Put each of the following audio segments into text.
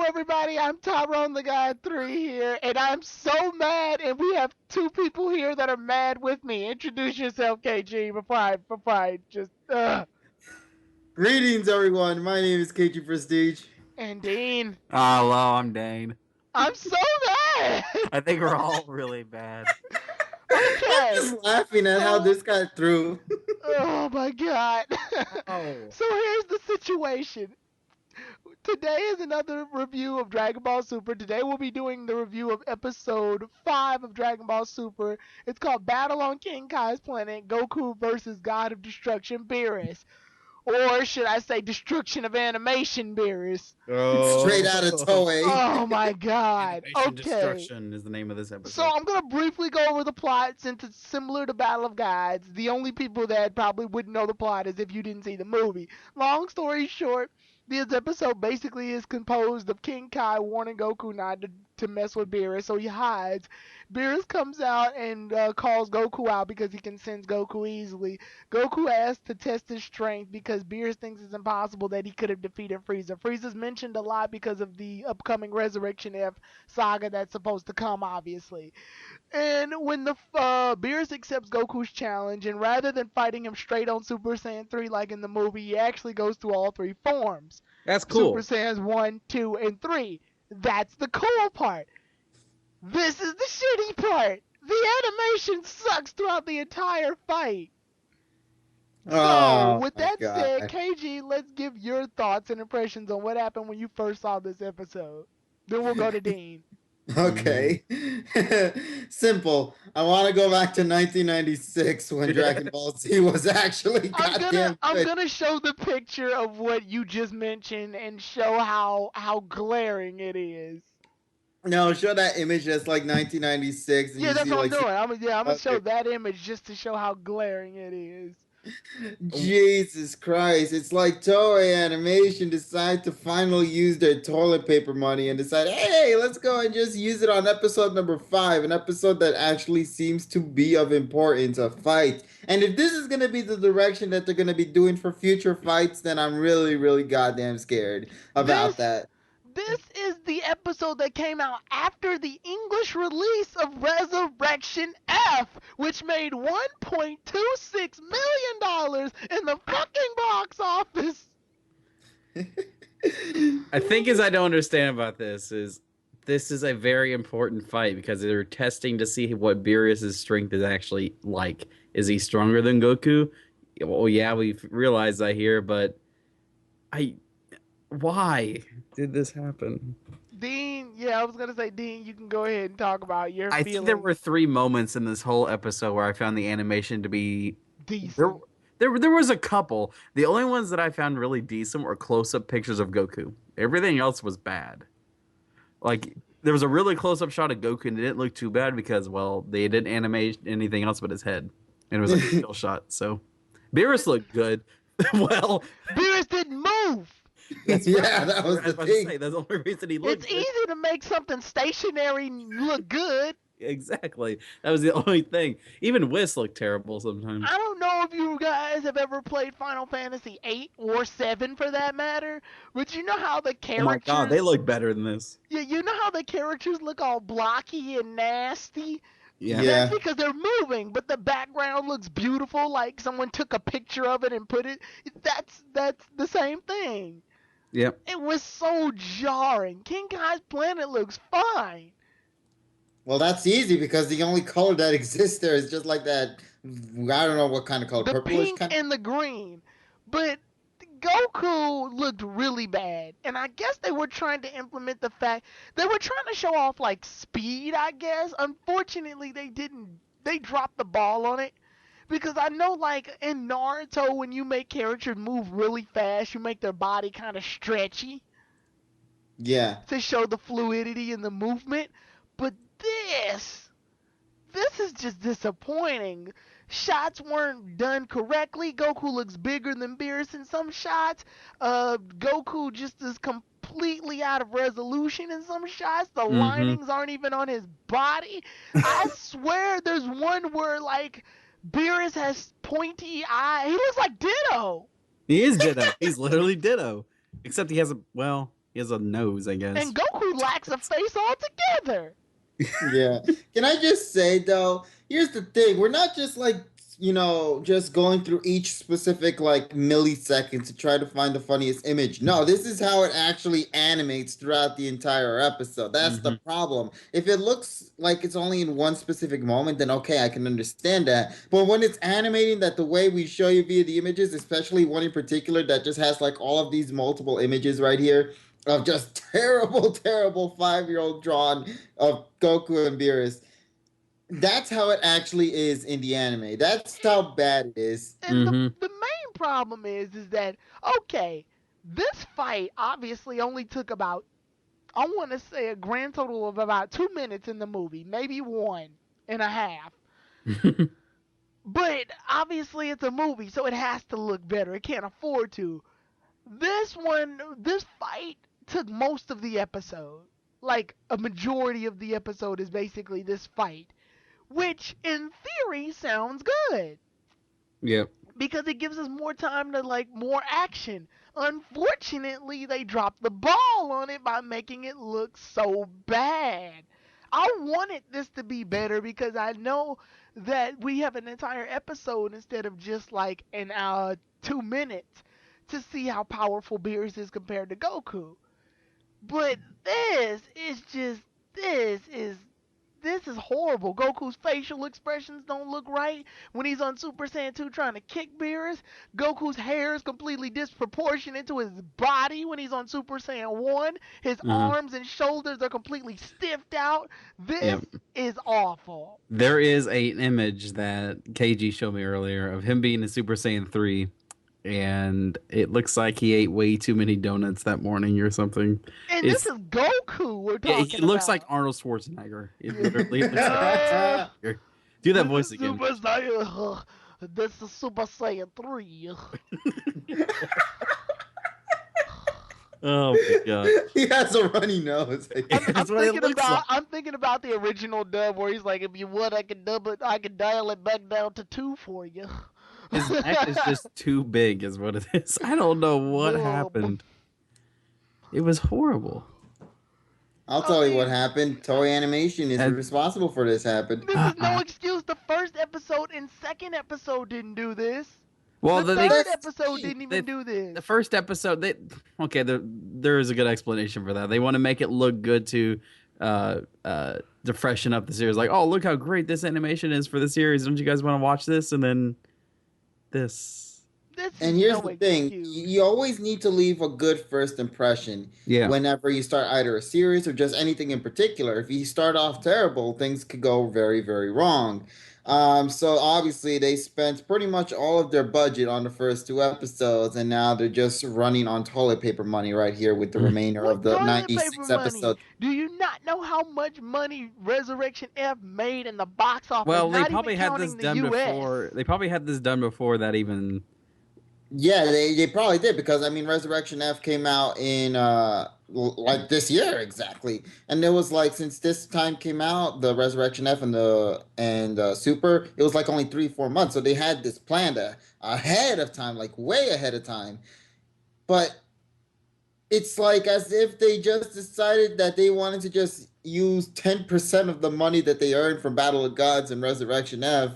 everybody. I'm Tyrone the God 3 here, and I'm so mad, and we have two people here that are mad with me. Introduce yourself, KG, before I just, Greetings, everyone. My name is KG Prestige. And Dean, Hello, I'm Dane. I'm so mad! I think we're all really bad. I'm Okay, just laughing at how so, this got through. oh my god. Oh. So here's the situation. Today is another review of Dragon Ball Super. Today we'll be doing the review of episode 5 of Dragon Ball Super. It's called Battle on King Kai's Planet, Goku versus God of Destruction, Beerus. Or should I say Destruction of Animation, Beerus. Straight out of Toei. Oh my god. Animation Okay. Destruction is the name of this episode. So I'm going to briefly go over the plot since it's similar to Battle of Gods. The only people that probably wouldn't know the plot is if you didn't see the movie. Long story short, this episode basically is composed of King Kai warning Goku not to mess with Beerus, so he hides. Beerus comes out and calls Goku out because he can sense Goku easily. Goku asks to test his strength because Beerus thinks it's impossible that he could have defeated Frieza. Frieza's mentioned a lot because of the upcoming Resurrection F saga that's supposed to come, obviously. And when the Beerus accepts Goku's challenge, and rather than fighting him straight on Super Saiyan 3 like in the movie, he actually goes through all three forms. That's cool. Super Saiyans 1, 2, and 3. That's the cool part. This is the shitty part. The animation sucks throughout the entire fight. So, with that said, KG, let's give your thoughts and impressions on what happened when you first saw this episode. Then we'll go to Dean. Okay. Simple. I want to go back to 1996 when Dragon Ball Z was actually goddamn I'm good. gonna show the picture of what you just mentioned and show how glaring it is. No, show that image that's like 1996. And Yeah, you that's see, what I'm like, doing. I'm gonna show okay. that image just to show how glaring it is. Jesus Christ. It's like Toei Animation decide to finally use their toilet paper money and decide, hey, let's go and just use it on episode number 5, an episode that actually seems to be of importance, a fight. And if this is going to be the direction that they're going to be doing for future fights, then I'm really, really goddamn scared about that. This is the episode that came out after the English release of Resurrection F, which made $1.26 million in the fucking box office. I think as I don't understand about this is a very important fight because they're testing to see what Beerus' strength is actually like. Is he stronger than Goku? Well, yeah, we've realized that here, but why did this happen? Dean, yeah, I was gonna say, Dean, you can go ahead and talk about your I feelings. think there were 3 moments in this whole episode where I found the animation to be decent. There was a couple. The only ones that I found really decent were close-up pictures of Goku. Everything else was bad. Like, there was a really close-up shot of Goku, and it didn't look too bad because, well, they didn't animate anything else but his head. And it was like a still shot, so... Beerus looked good. Well... Beerus didn't move! Yeah, that was the thing. That's the only reason he looked It's good. easy to make something stationary look good. Exactly. That was the only thing. Even Whis looked terrible sometimes. I don't know if you guys have ever played Final Fantasy 8 or 7 for that matter, but you know how the characters... Oh my god, they look better than this. Yeah, you know how the characters look all blocky and nasty? Yeah. That's because they're moving, but the background looks beautiful, like someone took a picture of it and put it... That's the same thing. Yep. It was so jarring. King Kai's planet looks fine. Well, that's easy because the only color that exists there is just like that. I don't know what kind of color. The Purplish pink kind. and the green. But Goku looked really bad. And I guess they were trying to implement the fact... They were trying to show off, like, speed, I guess. Unfortunately, they didn't... They dropped the ball on it. Because I know, like, in Naruto, when you make characters move really fast, you make their body kind of stretchy. Yeah. To show the fluidity in the movement. But this is just disappointing. Shots weren't done correctly. Goku looks bigger than Beerus in some shots. Goku just is completely out of resolution in some shots. The linings aren't even on his body. I swear there's one where, like, Beerus has pointy eyes. He looks like Ditto. He is Ditto. He's literally Ditto. Except he has He has a nose, I guess. And Goku lacks a face altogether. Yeah. Can I just say though, here's the thing. We're not just like, just going through each specific like millisecond to try to find the funniest image. No, this is how it actually animates throughout the entire episode. That's the problem. If it looks like it's only in one specific moment, then okay, I can understand that. But when it's animating that the way we show you via the images, especially one in particular that just has like all of these multiple images right here of just terrible, terrible 5-year-old drawn of Goku and Beerus. That's how it actually is in the anime. That's how bad it is. And the main problem is that, okay, this fight obviously only took about, I want to say a grand total of about 2 minutes in the movie, maybe 1.5. But obviously it's a movie, so it has to look better. It can't afford to. This fight took most of the episode. Like, a majority of the episode is basically this fight. Which, in theory, sounds good. Yep. Because it gives us more time to, like, more action. Unfortunately, they dropped the ball on it by making it look so bad. I wanted this to be better because I know that we have an entire episode instead of just, like, an hour, 2 minutes to see how powerful Beerus is compared to Goku. But this is horrible. Goku's facial expressions don't look right when he's on Super Saiyan 2 trying to kick Beerus. Goku's hair is completely disproportionate to his body when he's on Super Saiyan 1. His arms and shoulders are completely stiffed out. This is awful. There is an image that KG showed me earlier of him being in Super Saiyan 3. And it looks like he ate way too many donuts that morning or something. And this is Goku we're talking about. He looks like Arnold Schwarzenegger. It literally looks like Do that voice again. Super Saiyan, this is Super Saiyan 3. Oh my god. He has a runny nose. I'm thinking about the original dub where he's like, if you would, I could dial it back down to 2 for you. His neck is just too big, is what it is. I don't know what happened. It was horrible. I'll tell you what happened. Toei Animation is responsible for this happened. This is no excuse. The first episode and second episode didn't do this. Well, the third episode didn't even do this. The first episode, there is a good explanation for that. They want to make it look good to freshen up the series. Like, oh, look how great this animation is for the series. Don't you guys want to watch this? And then this. And here's the thing. You always need to leave a good first impression whenever you start either a series or just anything in particular. If you start off terrible, things could go very, very wrong. So obviously they spent pretty much all of their budget on the first 2 episodes, and now they're just running on toilet paper money right here with the remainder of the 96 episodes. Do you not know how much money Resurrection F made in the box office? Well, they probably had this done before. They probably had this done before that even. Yeah, they probably did, because I mean Resurrection F came out in like this year exactly, and it was like, since this time came out, the Resurrection F and the Super, it was like only 3-4 months, so they had this planned ahead of time, like way ahead of time. But it's like as if they just decided that they wanted to just use 10% of the money that they earned from Battle of Gods and Resurrection F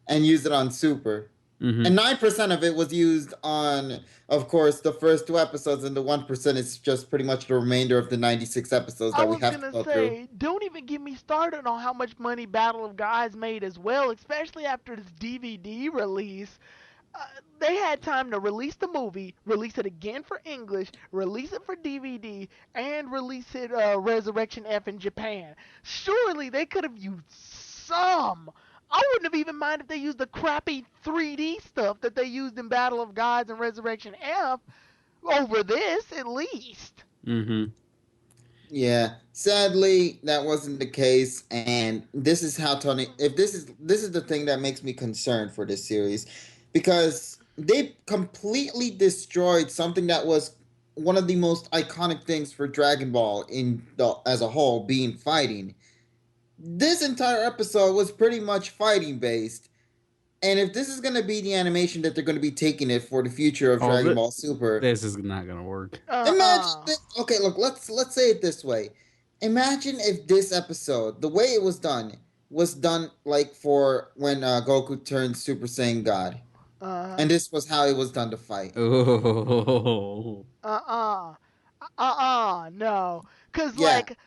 and use it on Super. And 9% of it was used on, of course, the first 2 episodes, and the 1% is just pretty much the remainder of the 96 episodes that we have to go through. Don't even get me started on how much money Battle of Gods made as well, especially after this DVD release. They had time to release the movie, release it again for English, release it for DVD, and release it Resurrection F in Japan. Surely they could have used some. I wouldn't have even minded if they used the crappy 3D stuff that they used in Battle of Gods and Resurrection F over this, at least. Yeah, sadly, that wasn't the case, and this is how Tony. If this is the thing that makes me concerned for this series, because they completely destroyed something that was one of the most iconic things for Dragon Ball as a whole, being fighting. This entire episode was pretty much fighting based. And if this is going to be the animation that they're going to be taking it for the future of Dragon Ball Super, this is not gonna work. imagine this. Okay, look, let's say it this way. Imagine if this episode, the way it was done like for when Goku turned Super Saiyan God, and this was how it was done to fight. Oh. No. Because, Yeah. like,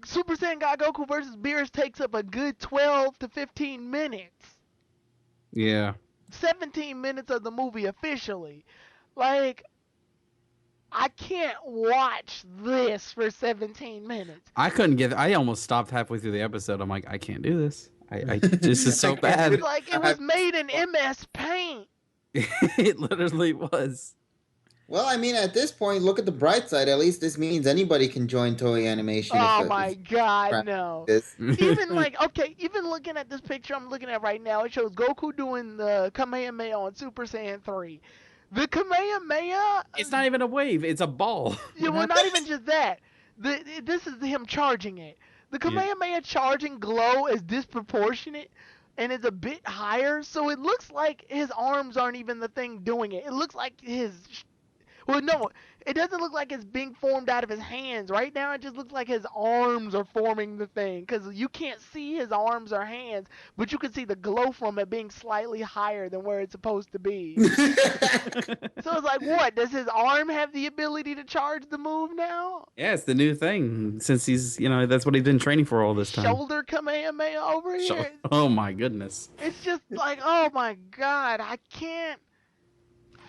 Super Saiyan God Goku versus Beerus takes up a good 12 to 15 minutes. Yeah. 17 minutes of the movie officially. Like, I can't watch this for 17 minutes. I almost stopped halfway through the episode. I'm like, I can't do this. This is so bad. It's like it was made in MS Paint. It literally was. Well, I mean, at this point, look at the bright side. At least this means anybody can join Toei Animation. Oh my god, no. This. Even like, okay, even looking at this picture I'm looking at right now, it shows Goku doing the Kamehameha on Super Saiyan 3. The Kamehameha... It's not even a wave. It's a ball. Yeah, well, not even just that. This is him charging it. The Kamehameha charging glow is disproportionate, and it's a bit higher, so it looks like his arms aren't even the thing doing it. It looks like his... Well, no, it doesn't look like it's being formed out of his hands. Right now, it just looks like his arms are forming the thing, because you can't see his arms or hands, but you can see the glow from it being slightly higher than where it's supposed to be. So it's like, what? Does his arm have the ability to charge the move now? Yeah, it's the new thing. Since he's, that's what he's been training for all this time. Shoulder Kamehameha over here? Oh my goodness. It's just like, oh my god, I can't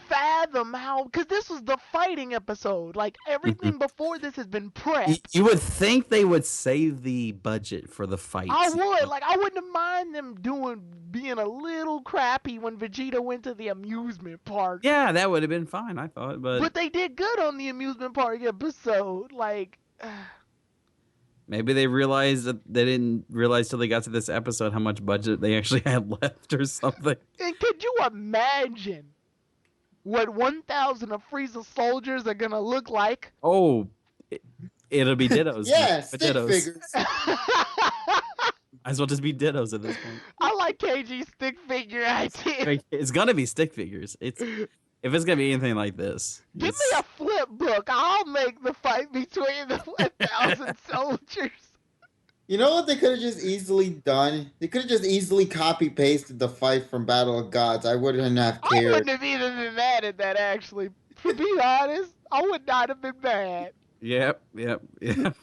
fathom how, because this was the fighting episode. Like, everything before this has been prepped. You would think they would save the budget for the fights. I would. Like, I wouldn't have mind them being a little crappy when Vegeta went to the amusement park. Yeah, that would have been fine, I thought. But they did good on the amusement park episode. Like... Maybe they realized that they didn't realize till they got to this episode how much budget they actually had left or something. And could you imagine what 1,000 of Frieza's soldiers are gonna look like? Oh, it'll be dittos. Yeah, stick figures. Might as well just be dittos at this point. I like KG's stick figure idea. It's gonna be stick figures. If it's gonna be anything like this, give me a flip book. I'll make the fight between the 1,000 soldiers. You know what they could have just easily done? They could have just easily copy-pasted the fight from Battle of Gods. I wouldn't have cared. I wouldn't have even been mad at that, actually. To be honest, I would not have been mad. Yep. The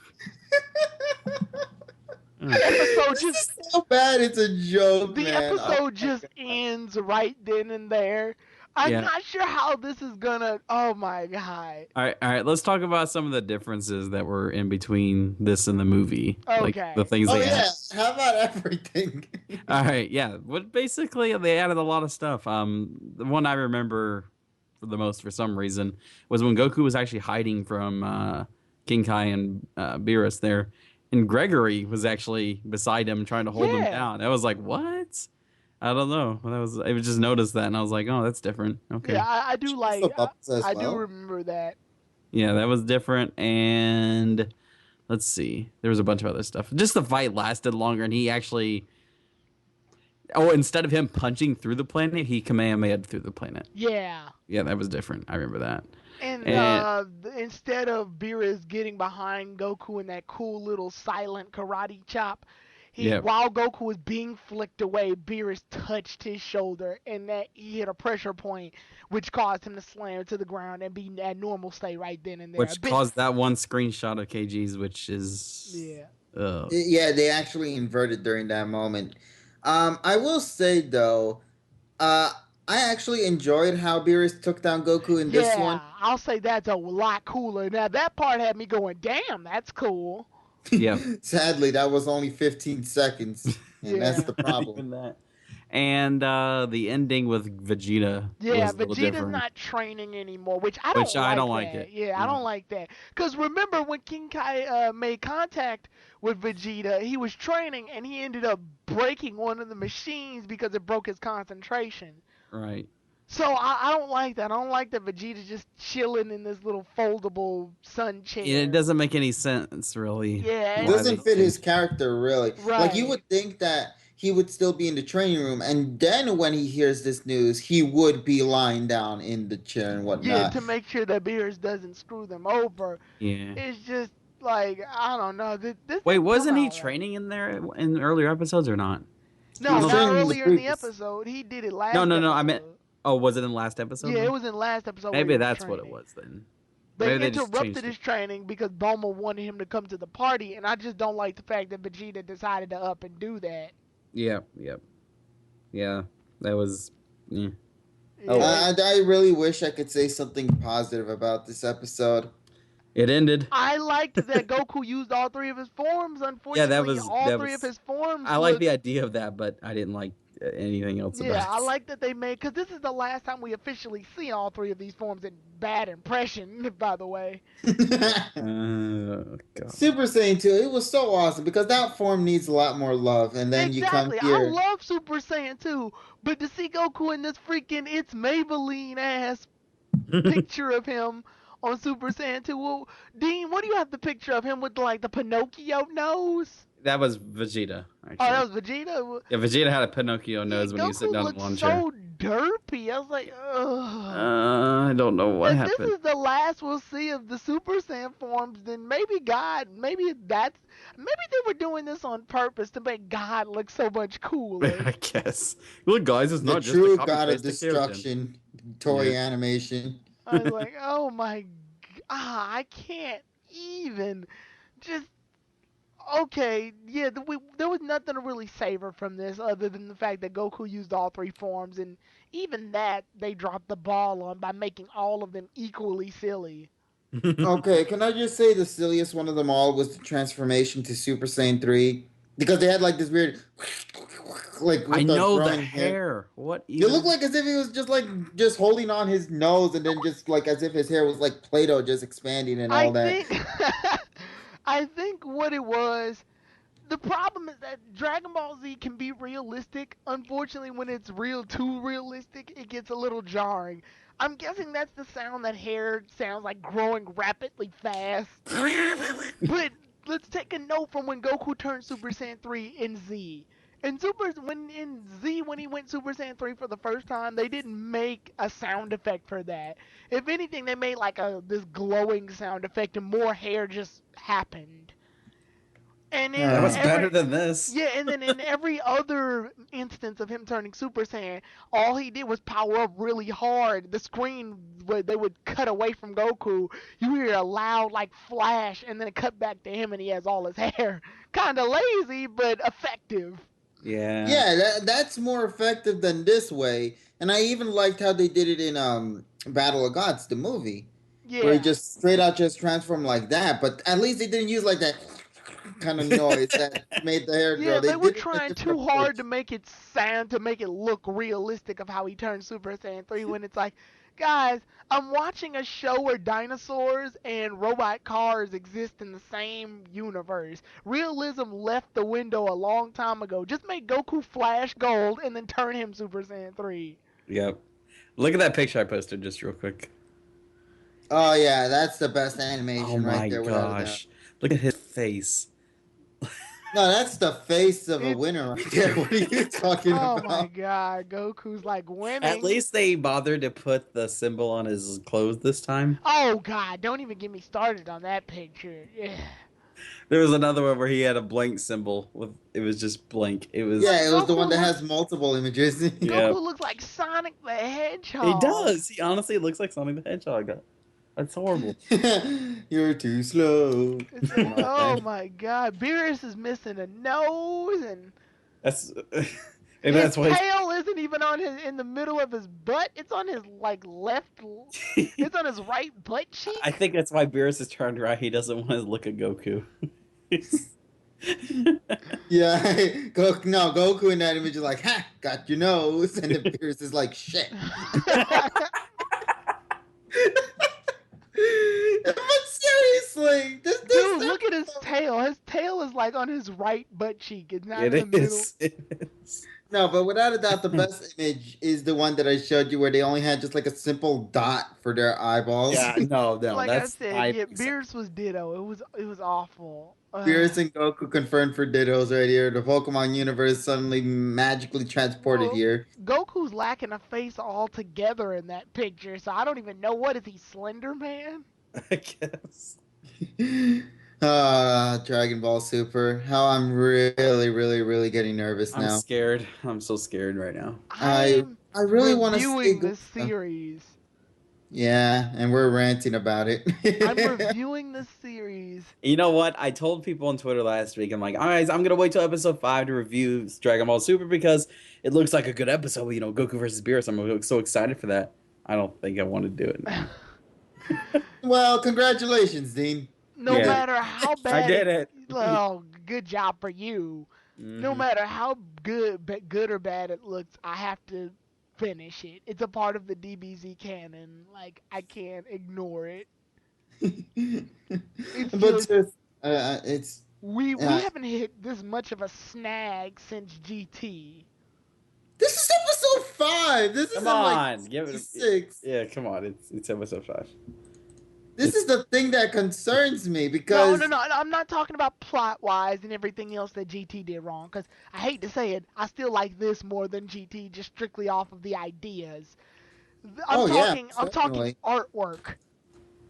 episode just... It's so bad, it's a joke, The man. episode just ends right then and there. I'm not sure how this is gonna... Oh, my God. All right. Let's talk about some of the differences that were in between this and the movie. Okay. Like the things they added. How about everything? All right, yeah. But basically, they added a lot of stuff. The one I remember the most for some reason was when Goku was actually hiding from King Kai and Beerus there, and Gregory was actually beside him trying to hold him down. I was like, what? I don't know. I just noticed that, and I was like, oh, that's different. Okay. Yeah, I do like... I do well. remember that. Yeah, that was different, and let's see. There was a bunch of other stuff. Just the fight lasted longer, and he actually... Oh, instead of him punching through the planet, he Kamehameha'd through the planet. Yeah. Yeah, that was different. I remember that. And instead of Beerus getting behind Goku in that cool little silent karate chop, while Goku was being flicked away, Beerus touched his shoulder, and that he hit a pressure point, which caused him to slam to the ground and be at normal state right then and there. Which caused that one screenshot of KG's, which is... Yeah. Yeah, they actually inverted during that moment. I will say, though, I actually enjoyed how Beerus took down Goku in this one. Yeah, I'll say that's a lot cooler. Now, that part had me going, damn, that's cool. Yeah. Sadly, that was only 15 seconds, and that's the problem. And the ending with Vegeta. Yeah, was Vegeta's not training anymore, which I don't like. It. Yeah, I don't like that. Because remember when King Kai made contact with Vegeta, he was training, and he ended up breaking one of the machines because it broke his concentration. Right. So I don't like that. I don't like that Vegeta's just chilling in this little foldable sun chair. It doesn't make any sense, really. Yeah. It doesn't fit his character, really. Right. Like, you would think that he would still be in the training room. And then when he hears this news, he would be lying down in the chair and Yeah, whatnot. to make sure that Beerus doesn't screw them over. Yeah. It's just like I don't know. This Wait, didn't come wasn't he out right. training in there in earlier episodes or not? He No, was not training in the earlier in the previous. episode. He did it No, last no, no. I meant. episode. Oh, was it in the last episode? Yeah, then? it was in last episode. Where Maybe he was that's what it training. was then. They Maybe they just interrupted changed his it. training because Bulma wanted him to come to the party, and I just don't like the fact that Vegeta decided to up and do that. Yep. Yeah, that was. Yeah. Oh, I really wish I could say something positive about this episode. It ended. I liked that Goku used all three of his forms. Unfortunately, all three of his forms. I like the idea of that, but I didn't like anything else about it. Yeah, I like that they made, because this is the last time we officially see all three of these forms in bad impression, by the way. God. Super Saiyan 2, it was so awesome because that form needs a lot more love. And then Exactly. you come here. I love Super Saiyan 2, but to see Goku in this freaking It's Maybelline ass picture of him on Super Saiyan 2. Well, Dean, what do you have the picture of him with like the Pinocchio nose? That was Vegeta. Actually. Oh, that was Vegeta. Yeah, Vegeta had a Pinocchio nose when he was sitting Goku on the looked lawn so chair. derpy. I was like, ugh. I don't know what If happened. this is the last we'll see of the Super Saiyan forms, then maybe maybe they were doing this on purpose to make God look so much cooler. I guess. Look, guys, it's The not just true a copy god of paste of Keratin. destruction, Toy Yeah. Animation. I was like, oh my, I can't even. Just okay, yeah. There was nothing to really savor from this other than the fact that Goku used all three forms, and even that they dropped the ball on by making all of them equally silly. Okay, can I just say the silliest one of them all was the transformation to Super Saiyan 3? Because they had like this weird, like with I know the growing hair. What? It looked like as if he was just holding on his nose, and then just like as if his hair was like Play-Doh just expanding and all that. I think what it was. The problem is that Dragon Ball Z can be realistic. Unfortunately, when it's too realistic, it gets a little jarring. I'm guessing that's the sound that hair sounds like growing rapidly fast. But let's take a note from when Goku turned Super Saiyan 3 in Z. In when he went Super Saiyan 3 for the first time, they didn't make a sound effect for that. If anything, they made like this glowing sound effect, and more hair just happened. And then That was better than this. Yeah, and then in every other instance of him turning Super Saiyan, all he did was power up really hard. The screen, they would cut away from Goku. You hear a loud like flash, and then it cut back to him, and he has all his hair. Kind of lazy, but effective. Yeah. Yeah, that's more effective than this way. And I even liked how they did it in Battle of Gods, the movie. Yeah. Where he just straight out just transformed like that. But at least they didn't use like that kind of noise that made the hair grow. Yeah, they were did it trying with too different hard pitch. to make it look realistic of how he turned Super Saiyan 3 when it's like, guys, I'm watching a show where dinosaurs and robot cars exist in the same universe. Realism left the window a long time ago. Just make Goku flash gold and then turn him Super Saiyan 3. Yep. Look at that picture I posted just real quick. Oh yeah, that's the best animation Oh my right there. without a doubt. gosh. Look at his face. No, that's the face of a It's- winner right there. What are you talking Oh about? my god, Goku's like winning. At least they bothered to put the symbol on his clothes this time. Oh god, don't even get me started on that picture. Yeah. There was another one where he had a blank symbol it was just blank. It was Yeah, it was the Goku one that looks- has multiple images. Yeah. Goku looks like Sonic the Hedgehog. He does. He honestly looks like Sonic the Hedgehog. That's horrible. You're too slow. It's like, oh my god, Beerus is missing a nose, and That's his that's why tail isn't even in the middle of his butt. It's on his like left. It's on his right butt cheek. I think that's why Beerus is turned right. He doesn't want to look at Goku. Yeah, Goku in that image is like, ha, got your nose. And then Beerus is like, shit. But seriously, this Dude, look at his tail. His tail is like on his right butt cheek. It's not It in the middle. is. It is. No, but without a doubt, the best image is the one that I showed you where they only had just like a simple dot for their eyeballs. Yeah, no, Like I that's said, I yeah, Beerus was ditto. It was awful. Beerus and Goku confirmed for Dittos right here. The Pokemon universe suddenly magically transported Well, here. Goku's lacking a face altogether in that picture, so I don't even know what is he, Slender Man? I guess. Dragon Ball Super. How I'm really, really, really getting nervous I'm now. scared. I'm so scared right now. I'm I really want to see reviewing this Goku. series. Yeah, and we're ranting about it. I'm reviewing this series. You know what? I told people on Twitter last week, I'm like, all right, I'm gonna wait till episode 5 to review Dragon Ball Super because it looks like a good episode. You know, Goku versus Beerus. I'm so excited for that. I don't think I want to do it now. Well, congratulations, Dean. No Yeah. matter how bad I did it. Well, good job for you. No Mhm. matter how good or bad it looks, I have to finish it. It's a part of the DBZ canon. Like I can't ignore it. It's But just it's we uh, haven't hit this much of a snag since GT. this is episode 5. This is Come in like on, give it. 6. Yeah, come on. It's episode 5. This is the thing that concerns me No, because no, no. I'm not talking about plot wise and everything else that GT did wrong. Cause I hate to say it, I still like this more than GT, just strictly off of the ideas. Oh, yeah, I'm talking certainly. artwork.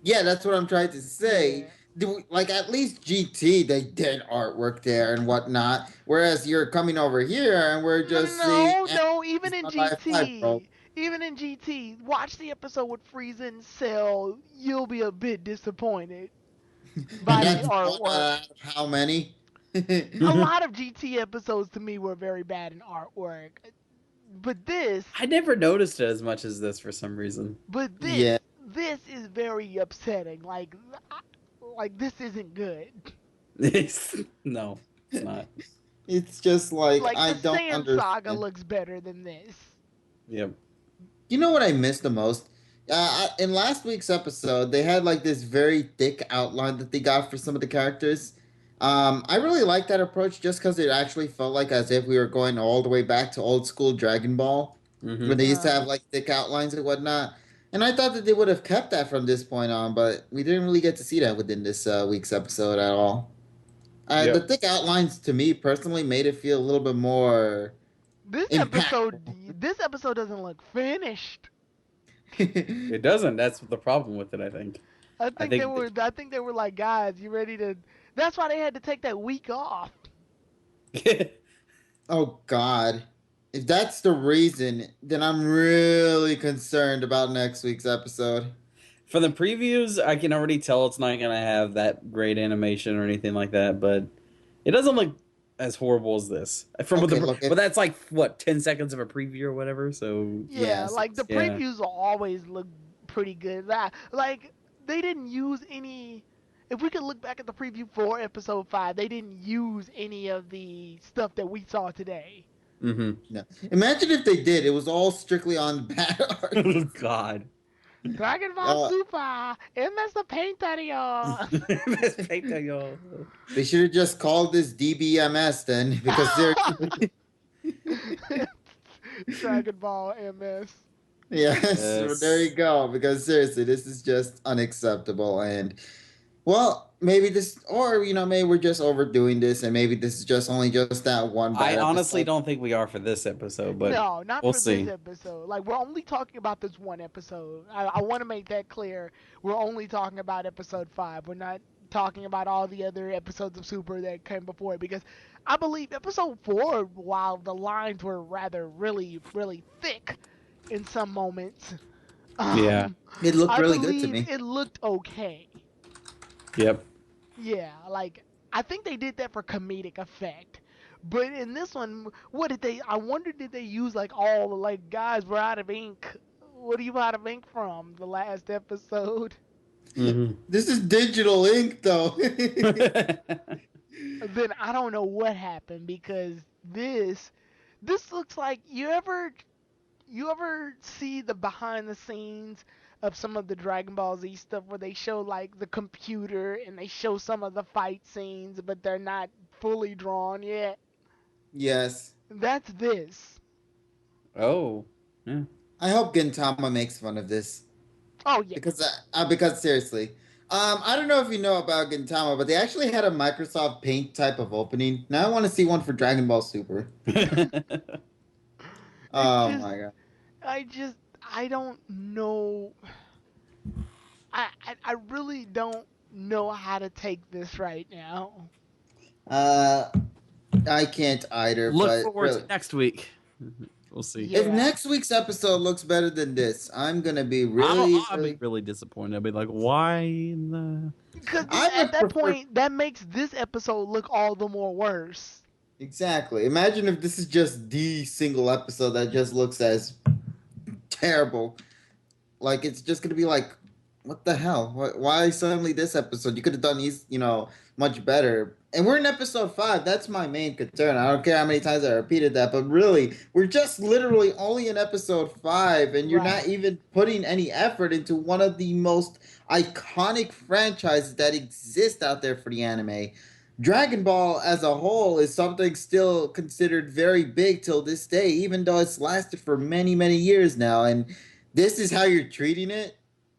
yeah, that's what I'm trying to say. Yeah. Like at least GT, they did artwork there and whatnot. Whereas you're coming over here and we're just seeing No. Even animations in done by a 5-year-old. watch the episode with Frieza and Cell. You'll be a bit disappointed And by the that's one artwork. out of how many? A lot of GT episodes to me were very bad in artwork, but this, I never noticed it as much as this for some reason. but this, Yeah. this is very upsetting. Like this isn't good. No, it's not. It's just like Like I the don't Saiyan understand. Saga looks better than this. Yep. You know what I missed the most? In last week's episode, they had like this very thick outline that they got for some of the characters. I really like that approach just because it actually felt like as if we were going all the way back to old school Dragon Ball, Mm-hmm. when they used to have like thick outlines and whatnot. And I thought that they would have kept that from this point on, but we didn't really get to see that within this week's episode at all. Yep. The thick outlines to me personally made it feel a little bit more This impactful. episode doesn't look finished. It doesn't. That's the problem with it, I think. I think they were like, guys, you ready to? That's why they had to take that week off. Oh God. If that's the reason, then I'm really concerned about next week's episode. For the previews, I can already tell it's not gonna have that great animation or anything like that, but it doesn't look as horrible as this. But that's like what 10 seconds of a preview or whatever. So Yeah, Yes, like the yeah. previews will always look pretty good. Like they didn't use any. If we could look back at the preview for episode 5, they didn't use any of the stuff that we saw today. Mm-hmm. No. Imagine if they did. It was all strictly on bad art. Oh God. Dragon Ball Super, MS the Paintario. Best painter, yo. They should have just called this DBMS then, because they're Dragon Ball MS. yes, Yes. there you go. Because seriously, this is just unacceptable. And well, maybe this, or maybe we're just overdoing this, and maybe this is just only just that one. I bad honestly episode. don't think we are for this episode, but No, not we'll for see. this episode. Like we're only talking about this one episode. I want to make that clear. We're only talking about episode 5. We're not talking about all the other episodes of Super that came before it, because I believe episode 4, while the lines were rather really thick in some moments, Yeah. It looked I really good to believe me. it looked okay. Yep. Yeah, like I think they did that for comedic effect. But in this one, what did they? I wonder, did they use like all the like, guys, we're out of ink. What are you out of ink from? The last episode. Mm-hmm. This is digital ink, though. Then I don't know what happened, because this looks like, you ever see the behind the scenes of some of the Dragon Ball Z stuff where they show like the computer and they show some of the fight scenes, but they're not fully drawn yet. Yes. That's this. Oh, yeah. I hope Gintama makes fun of this. Oh yeah. Because seriously, I don't know if you know about Gintama, but they actually had a Microsoft Paint type of opening. Now I want to see one for Dragon Ball Super. It's Oh just my god. I don't know. I really don't know how to take this right now. Uh, I can't either. Look But forward really, to next week. We'll see. if Yeah. next week's episode looks better than this, I'm gonna be I'll be really disappointed. I'll be like, why in the. Because then I at would that prefer point, that makes this episode look all the more worse. exactly. Imagine if this is just the single episode that just looks as terrible. Like it's just gonna be like, what the hell? Why suddenly this episode? You could have done these, much better. And we're in episode 5. That's my main concern. I don't care how many times I repeated that, but really, we're just literally only in episode 5, and you're not Right. even putting any effort into one of the most iconic franchises that exist out there for the anime. Dragon Ball as a whole is something still considered very big till this day, even though it's lasted for many, many years now. And this is how you're treating it,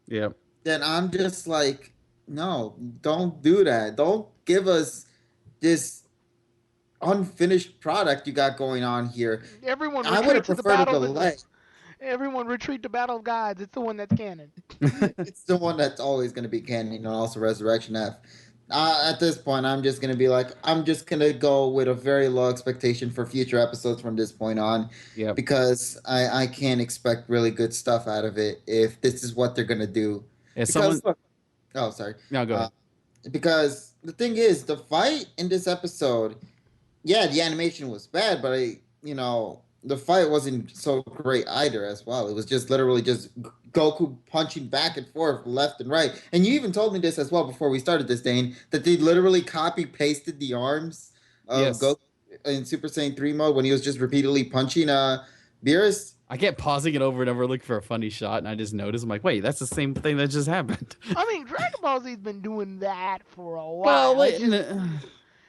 Yeah. then I'm just like, no, don't do that. Don't give us this unfinished product you got going on here. Everyone I would have retreat to the preferred a battle. delay. Everyone retreat to Battle of Gods. It's the one that's canon. It's the one that's always going to be canon and also Resurrection F. At this point, I'm just going to be like, I'm just going to go with a very low expectation for future episodes from this point on Yeah. because I can't expect really good stuff out of it if this is what they're going to do. If Because, someone. look, oh, sorry. No, go ahead. Because the thing is, the fight in this episode, yeah, the animation was bad, but the fight wasn't so great either as well. It was just literally just Goku punching back and forth, left and right. And you even told me this as well before we started this, Dane, that they literally copy pasted the arms of Yes. Goku in Super Saiyan 3 mode when he was just repeatedly punching Beerus. I kept pausing it over and over looking for a funny shot, and I just noticed. I'm like, wait, that's the same thing that just happened. I mean, Dragon Ball Z's been doing that for a while. Well,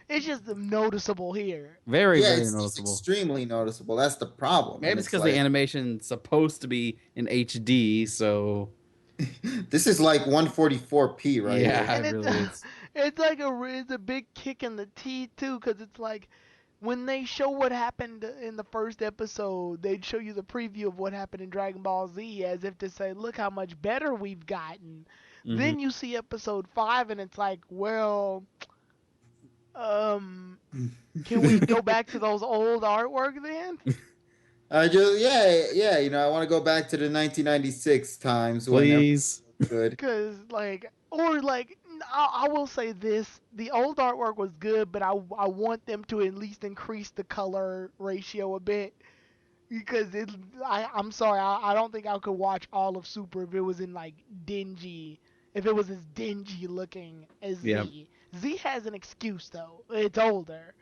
It's just noticeable here. very, Yeah, very it's noticeable. extremely noticeable. That's the problem. Maybe And it's because like, the animation's supposed to be in HD, so this is like 144p, right? Yeah. here. And it really is. it's like it's a big kick in the teeth too, because it's like when they show what happened in the first episode, they'd show you the preview of what happened in Dragon Ball Z, as if to say, look how much better we've gotten. Mhm. Then you see episode 5, and it's like, well, can we go back to those old artwork then? I just yeah. I want to go back to the 1996 times when everything Please. was good. Because I will say this: the old artwork was good, but I want them to at least increase the color ratio a bit. Because I'm sorry, I don't think I could watch all of Super if it was in like dingy, if it was as dingy looking as Yeah. Z. Z has an excuse though; it's older.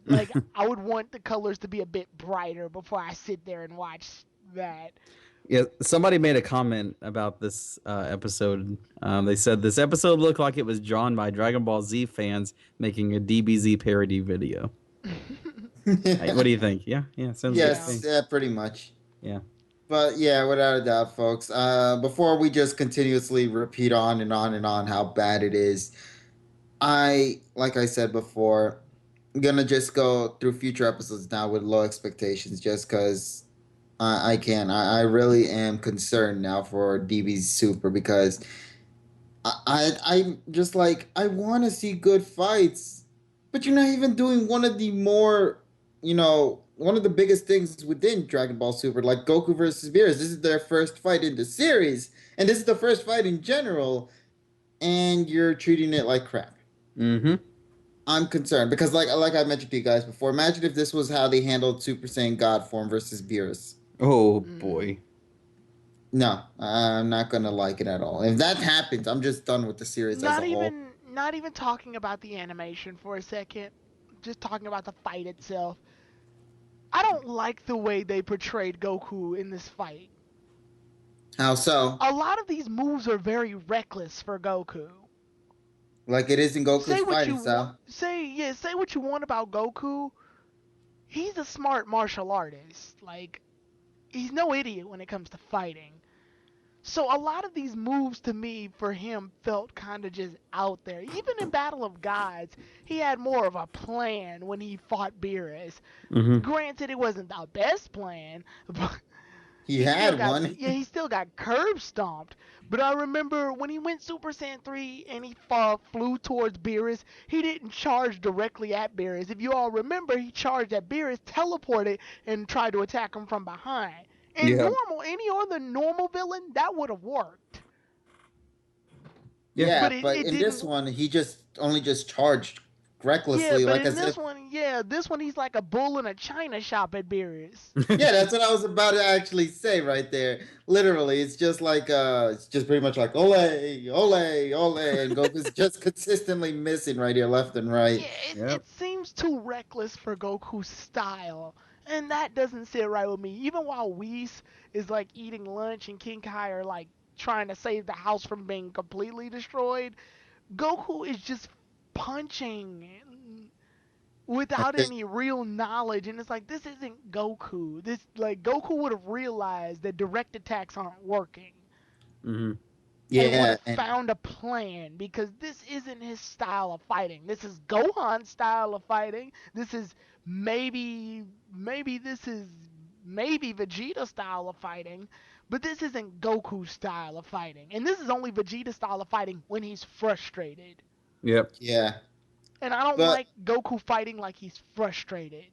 Like I would want the colors to be a bit brighter before I sit there and watch that. Yeah, somebody made a comment about this episode. They said this episode looked like it was drawn by Dragon Ball Z fans making a DBZ parody video. Hey, what do you think? Yeah, sounds Yes, good. yeah, pretty much. Yeah. But yeah, without a doubt, folks. Before we just continuously repeat on and on and on how bad it is, like I said before, I'm gonna just go through future episodes now with low expectations, just because I can. I really am concerned now for DB Super because I'm just like I want to see good fights, but you're not even doing one of the more, one of the biggest things within Dragon Ball Super, like Goku versus Beerus. This is their first fight in the series, and this is the first fight in general, and you're treating it like crap. Mm-hmm. I'm concerned because, like I mentioned to you guys before, imagine if this was how they handled Super Saiyan God form versus Beerus. Oh boy. No, I'm not gonna like it at all. If that happens, I'm just done with the series as a whole. Not even talking about the animation for a second. Just talking about the fight itself. I don't like the way they portrayed Goku in this fight. How so? A lot of these moves are very reckless for Goku. Like it is in Goku's Say what you fighting want. style. Say what you want about Goku. He's a smart martial artist. Like, he's no idiot when it comes to fighting. So a lot of these moves to me for him felt kind of just out there. Even in Battle of Gods, he had more of a plan when he fought Beerus. Hmm. Granted, it wasn't the best plan, but He had one. he still got curb stomped. But I remember when he went Super Saiyan 3 and he flew towards Beerus, he didn't charge directly at Beerus. If you all remember, he charged at Beerus, teleported, and tried to attack him from behind. In Yeah. any other normal villain, that would have worked. Yeah. Yeah, But but it in this didn't. one, he just only just charged Yeah, recklessly, but like in as this if. one, this one he's like a bull in a china shop at Beerus. Yeah, that's what I was about to actually say right there. Literally, it's just like it's just pretty much like ole, ole, ole, and Goku's just consistently missing right here, left and right. Yeah, Yep. it seems too reckless for Goku's style, and that doesn't sit right with me. Even while Whis is like eating lunch and King Kai are like trying to save the house from being completely destroyed, Goku is just punching I without think, any real knowledge, and it's like this isn't Goku. This like Goku would have realized that direct attacks aren't working Hmm. and would yeah, have and found a plan because this isn't his style of fighting. This is Gohan's style of fighting. This is maybe this is maybe Vegeta's style of fighting, but this isn't Goku's style of fighting. And this is only Vegeta's style of fighting when he's frustrated. Yep. yeah, And I don't but like Goku fighting like he's frustrated.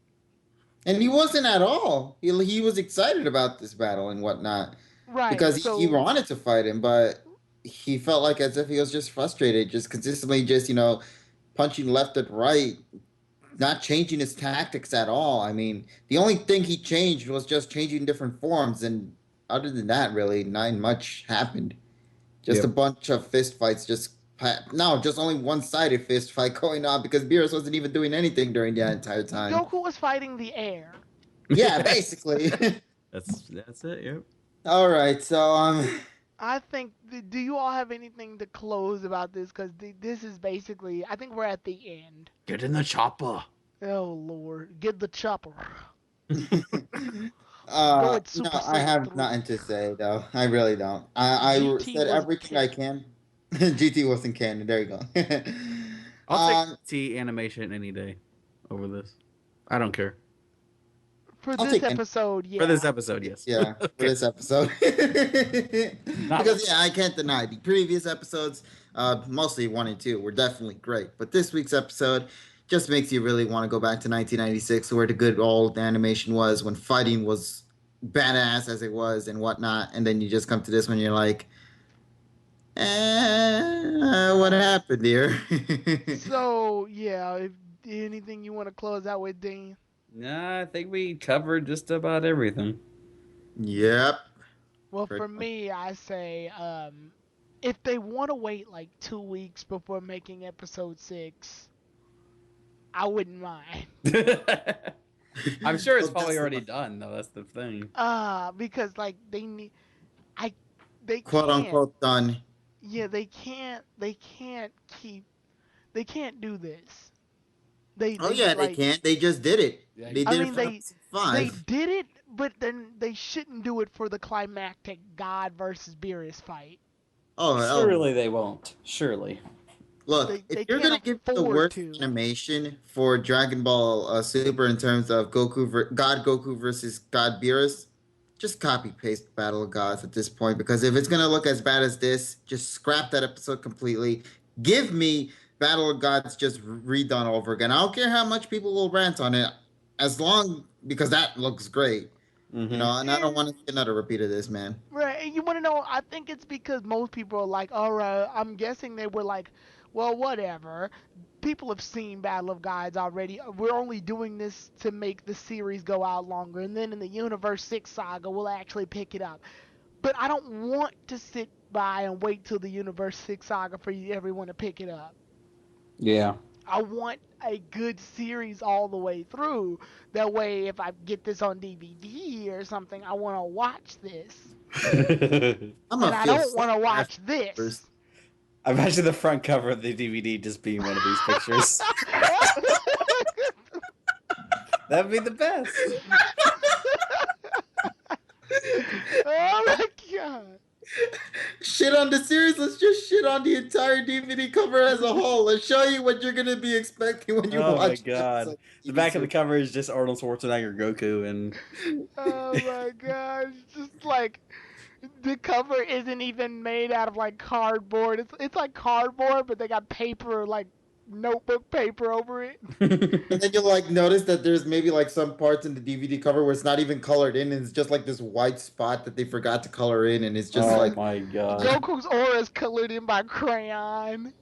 and he wasn't at all. He was excited about this battle and whatnot Right. because he So wanted to fight him, but he felt like as if he was just frustrated, just consistently, just punching left and right, not changing his tactics at all. I mean, the only thing he changed was just changing different forms, and other than that, really, not much happened. Just a Yep. bunch of fist fights. No, just only one-sided fist fight going on because Beerus wasn't even doing anything during that entire time. Goku was fighting the air. Yeah, basically. That's it. Yep. All right, so I think. Do you all have anything to close about this? Because this is basically. I think we're at the end. Get in the chopper. Oh Lord, get the chopper. Go at no, Super I Saiyan have 3. nothing to say though. I really don't. I GT said wasn't everything I canon. can. GT wasn't canon. There you go. I'll take um, T animation any day over this. I don't care. For I'll this take episode, For this yeah. episode, yes. Yeah, for Okay. this episode. Not Because yeah, I can't deny the previous episodes, mostly one and two, were definitely great. But this week's episode just makes you really want to go back to 1996, where the good old animation was, when fighting was badass as it was and whatnot. And then you just come to this one, you're like, what Right. happened here? So yeah, if anything you want to close out with, Dean? Nah, I think we covered just about everything. Yep. Well, Pretty for much. me, I say if they want to wait like 2 weeks before making episode 6, I wouldn't mind. I'm sure it's Well, probably that's already done, though. That's the thing. Because like they need, I they quote can't. unquote done. Yeah, they can't do this. They Oh they yeah, they like can't. They just did it. Yeah, They I did it mean for episode 5. did it, but then they shouldn't do it for the climactic God versus Beerus fight. Oh, surely they won't. Surely. look, if They you're can't gonna give the afford worst to. animation for Dragon Ball Super in terms of God Goku versus God Beerus, just copy paste Battle of Gods at this point. Because if it's gonna look as bad as this, just scrap that episode completely. Give me Battle of Gods just redone over again. I don't care how much people will rant on it, as long because that looks great. Mm-hmm. And I don't And want to see another repeat of this, man. right, and you want to know? I think it's because most people are like, all right. I'm guessing they were like, well, whatever. People have seen Battle of Gods already. We're only doing this to make the series go out longer, and then in the Universe 6 saga, we'll actually pick it up. But I don't want to sit by and wait till the Universe 6 saga for everyone to pick it up. Yeah. I want a good series all the way through. That way, if I get this on DVD or something, I want to watch this. I'm And gonna I feel don't so want to bad watch first. this. Imagine the front cover of the DVD just being one of these pictures. That'd be the best. Oh my god. Shit on the series, let's just shit on the entire DVD cover as a whole. Let's show you what you're gonna be expecting when you Oh my watch the god. episode The TV back of the series. cover is just Arnold Schwarzenegger, Goku, and Oh my gosh. Just like the cover isn't even made out of like cardboard. It's like cardboard, but they got paper like notebook paper over it. And then you'll like notice that there's maybe like some parts in the DVD cover where it's not even colored in, and it's just like this white spot that they forgot to color in, and it's just oh like my god. Goku's aura is colored in by crayon.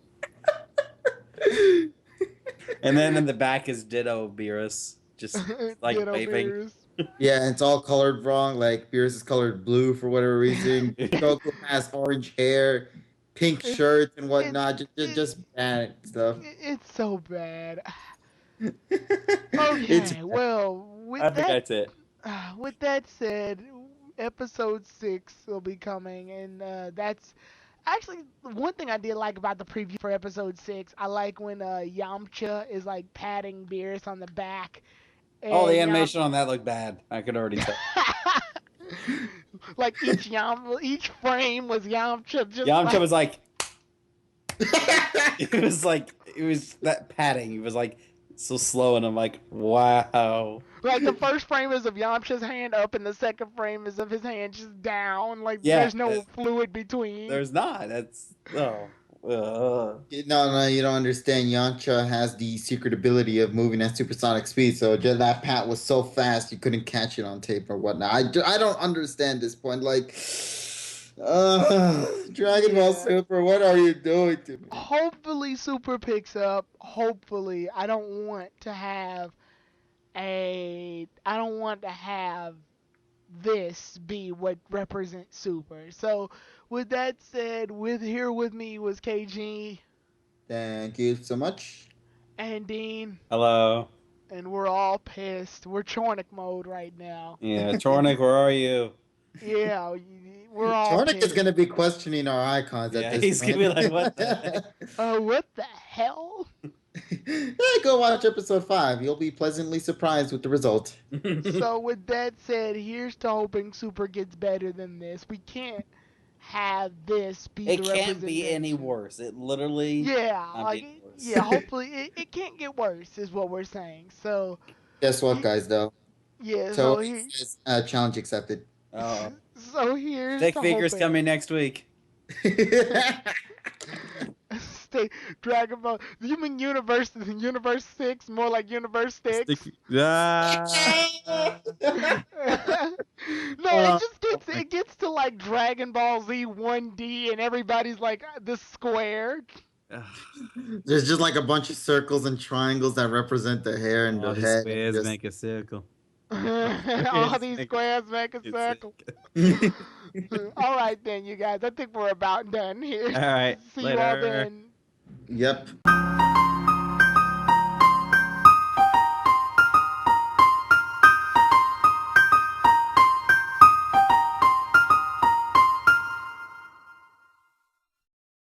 And then in the back is Ditto Beerus, just like Ditto waving. Beerus. yeah, it's all colored wrong. Like Beerus is colored blue for whatever reason. Goku has orange hair, pink It's shirt and it's whatnot. it, Just bad stuff. it's so bad. It's Okay, well, I think that's it. with that said, episode 6 will be coming, and that's actually one thing I did like about the preview for episode 6. I like when Yamcha is like patting Beerus on the back. Oh, the And animation on that looked bad. I could already tell. like each frame was Yamcha just Yamcha like, was like, it was that padding. It was like so slow, and I'm like, wow. like the first frame is of Yamcha's hand up, and the second frame is of his hand just down. Like Yeah, there's no fluid between. There's not. That's No, no, you don't understand. Yamcha has the secret ability of moving at supersonic speed, so just that pat was so fast you couldn't catch it on tape or whatnot. I don't understand this point. Like, Dragon Ball Yeah. Super, what are you doing to me? Hopefully, Super picks up. Hopefully, I don't want to have this be what represents Super. So, with that said, here with me was KG Thank you so much. and Dean, hello. and we're all pissed. We're Chornick mode right now. Yeah, Chornick, where are you? Yeah, we're all Tornik is pissed. going to be questioning our icons Yeah, at this he's point. gonna be like, what the heck? What the hell? Yeah, go watch episode 5. You'll be pleasantly surprised with the result. So with that said, here's to hoping Super gets better than this. We can't have this be It the can't be any representation. worse. It literally. Yeah, Not like be worse. yeah. Hopefully, it can't get worse, is what we're saying. So Guess what, guys, though? yeah. So, So challenge accepted. Oh. so here's Stick to figures hoping. coming next week. Stay Dragon Ball. You mean Universe 6? More like Universe 6. Ah. No, it just gets to like Dragon Ball Z 1D, and everybody's like this square. There's just like a bunch of circles and triangles that represent the hair and All the these head. squares Just- make a circle. All these squares make a circle. All right then, you guys. I think we're about done here. All right. See you all Later. then. Yep.